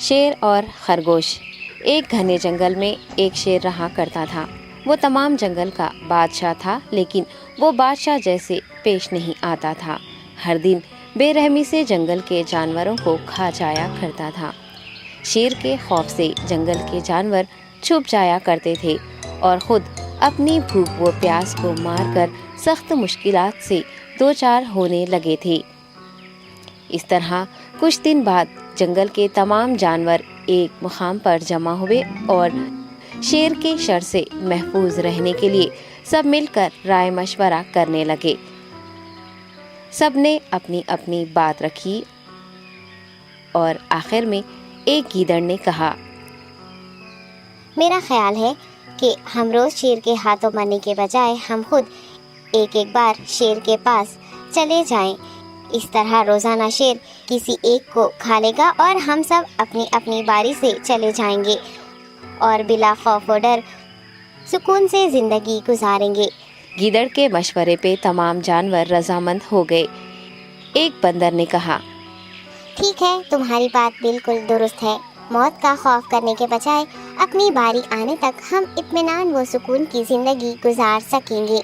شیر اور خرگوش۔ ایک گھنے جنگل میں ایک شیر رہا کرتا تھا۔ وہ تمام جنگل کا بادشاہ تھا، لیکن وہ بادشاہ جیسے پیش نہیں آتا تھا۔ ہر دن بے رحمی سے جنگل کے جانوروں کو کھا جایا کرتا تھا۔ شیر کے خوف سے جنگل کے جانور چھپ جایا کرتے تھے اور خود اپنی بھوک و پیاس کو مار کر سخت مشکلات سے دوچار ہونے لگے تھے۔ اس طرح کچھ دن بعد جنگل کے تمام جانور ایک مقام پر جمع ہوئے اور شیر کے شر سے محفوظ رہنے کے لیے سب مل کر رائے مشورہ کرنے لگے۔ سب نے اپنی اپنی بات رکھی اور آخر میں ایک گیدڑ نے کہا، میرا خیال ہے کہ ہم روز شیر کے ہاتھوں مرنے کے بجائے ہم خود ایک بار شیر کے پاس چلے جائیں۔ اس طرح روزانہ شیر کسی ایک کو کھا لے گا اور ہم سب اپنی اپنی باری سے چلے جائیں گے اور بلا خوف و ڈر سکون سے زندگی گزاریں گے۔ گیدڑ کے مشورے پہ تمام جانور رضامند ہو گئے۔ ایک بندر نے کہا، ٹھیک ہے، تمہاری بات بالکل درست ہے۔ موت کا خوف کرنے کے بجائے اپنی باری آنے تک ہم اطمینان و سکون کی زندگی گزار سکیں گے۔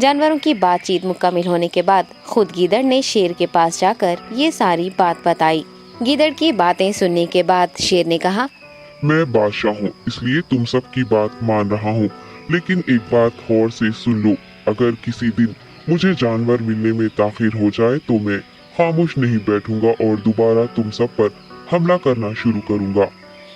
جانوروں کی بات چیت مکمل ہونے کے بعد خود گیدڑ نے شیر کے پاس جا کر یہ ساری بات بتائی۔ گیدڑ کی باتیں سننے کے بعد شیر نے کہا، میں بادشاہ ہوں، اس لیے تم سب کی بات مان رہا ہوں، لیکن ایک بات غور سے سن لو۔ اگر کسی دن مجھے جانور ملنے میں تاخیر ہو جائے تو میں خاموش نہیں بیٹھوں گا اور دوبارہ تم سب پر حملہ کرنا شروع کروں گا۔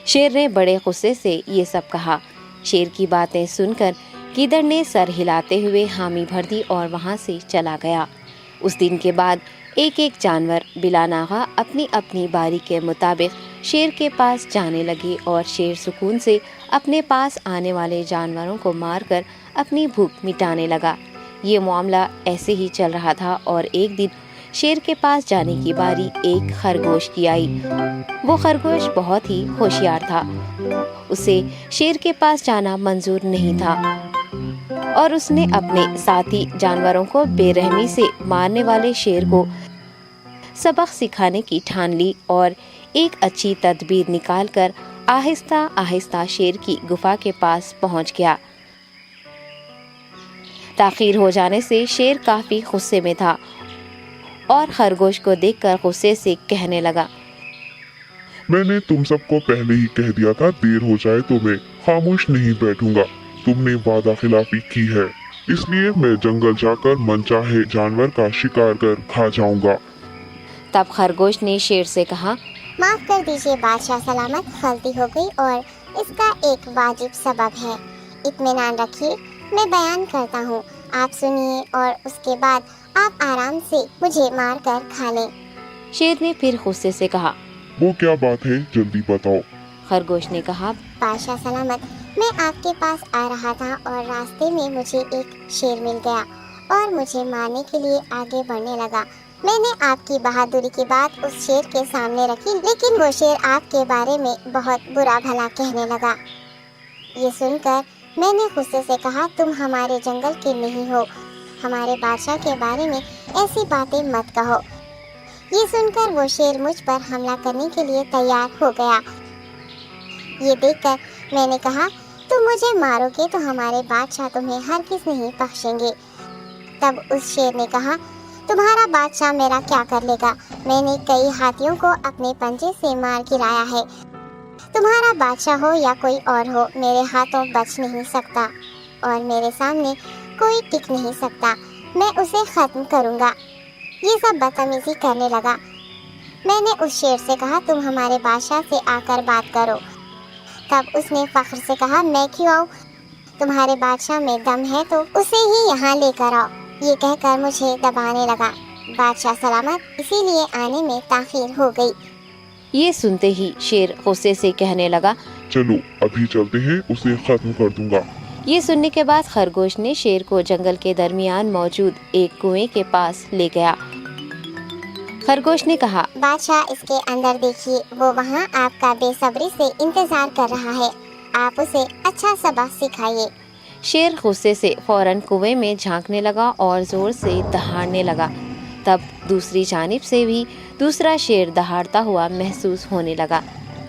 شیر نے بڑے غصے سے یہ سب کہا۔ شیر کی باتیں سن کر گیدڑ نے سر ہلاتے ہوئے حامی بھر دی اور وہاں سے چلا گیا۔ اس دن کے بعد ایک ایک جانور بلا ناغہ اپنی اپنی باری کے مطابق شیر کے پاس جانے لگے اور شیر سکون سے اپنے پاس آنے والے جانوروں کو مار کر اپنی بھوک مٹانے لگا۔ یہ معاملہ ایسے ہی چل رہا تھا اور ایک دن شیر کے پاس جانے کی باری ایک خرگوش کی آئی۔ وہ خرگوش بہت ہی ہوشیار تھا۔ اسے شیر کے پاس جانا منظور نہیں تھا اور اس نے اپنے ساتھی جانوروں کو بے رحمی سے مارنے والے شیر کو سبق سکھانے کی ٹھان لی اور ایک اچھی تدبیر نکال کر آہستہ آہستہ شیر کی گفا کے پاس پہنچ گیا۔ تاخیر ہو جانے سے شیر کافی غصے میں تھا اور خرگوش کو دیکھ کر غصے سے کہنے لگا، میں نے تم سب کو پہلے ہی کہہ دیا تھا، دیر ہو جائے تو میں خاموش نہیں بیٹھوں گا۔ تم نے وعدہ خلافی کی ہے، اس لیے میں جنگل جا کر من چاہے جانور کا شکار کر کھا جاؤں گا۔ تب خرگوش نے شیر سے کہا، معاف کر دیجیے بادشاہ سلامت، غلطی ہو گئی اور اس کا ایک واجب سبب ہے۔ اطمینان رکھیے، میں بیان کرتا ہوں، آپ سنیے اور اس کے بعد آپ آرام سے مجھے مار کر کھا لیں۔ شیر نے پھر غصے سے کہا، وہ کیا بات ہے، جلدی بتاؤ۔ خرگوش نے کہا، بادشاہ سلامت، میں آپ کے پاس آ رہا تھا اور راستے میں مجھے ایک شیر مل گیا اور مجھے مارنے کے لیے آگے بڑھنے لگا۔ میں نے آپ کی بہادری کی بات اس شیر کے سامنے رکھی، لیکن وہ شیر آپ کے بارے میں بہت برا بھلا کہنے لگا۔ یہ سن کر میں نے غصے سے کہا، تم ہمارے جنگل کے نہیں ہو، ہمارے بادشاہ کے بارے میں ایسی باتیں مت کہو۔ یہ سن کر وہ شیر مجھ پر حملہ کرنے کے لیے تیار ہو گیا۔ یہ دیکھ کر میں نے کہا، تم مجھے مارو گے تو ہمارے بادشاہ تمہیں ہرگز نہیں بخشیں گے۔ تب اس شیر نے کہا، تمہارا بادشاہ میرا کیا کر لے گا؟ میں نے کئی ہاتھیوں کو اپنے پنجے سے مار گرایا ہے، تمہارا بادشاہ ہو یا کوئی اور ہو، میرے ہاتھوں بچ نہیں سکتا اور میرے سامنے کوئی ٹک نہیں سکتا، میں اسے ختم کروں گا۔ یہ سب بدتمیزی کرنے لگا۔ میں نے اس شیر سے کہا، تم ہمارے بادشاہ سے آ کر بات کرو۔ تب اس نے فخر سے کہا، میں کیوں آؤں؟ تمہارے بادشاہ میں دم ہے تو اسے ہی یہاں لے کر آؤ۔ یہ کہہ کر مجھے دبانے لگا۔ بادشاہ سلامت، اسی لیے آنے میں تاخیر ہو گئی۔ یہ سنتے ہی شیر غصے سے کہنے لگا، چلو ابھی چلتے ہیں، اسے ختم کر دوں گا۔ یہ سننے کے بعد خرگوش نے شیر کو جنگل کے درمیان موجود ایک کنویں کے پاس لے گیا۔ خرگوش نے کہا، بادشاہ اس کے اندر دیکھیے، وہ وہاں آپ کا بے صبری سے انتظار کر رہا ہے، آپ اسے اچھا سبق سکھائیے۔ شیر غصے سے فوراً کنویں میں جھانکنے لگا اور زور سے دہاڑنے لگا۔ تب دوسری جانب سے بھی دوسرا شیر دہاڑتا ہوا محسوس ہونے لگا۔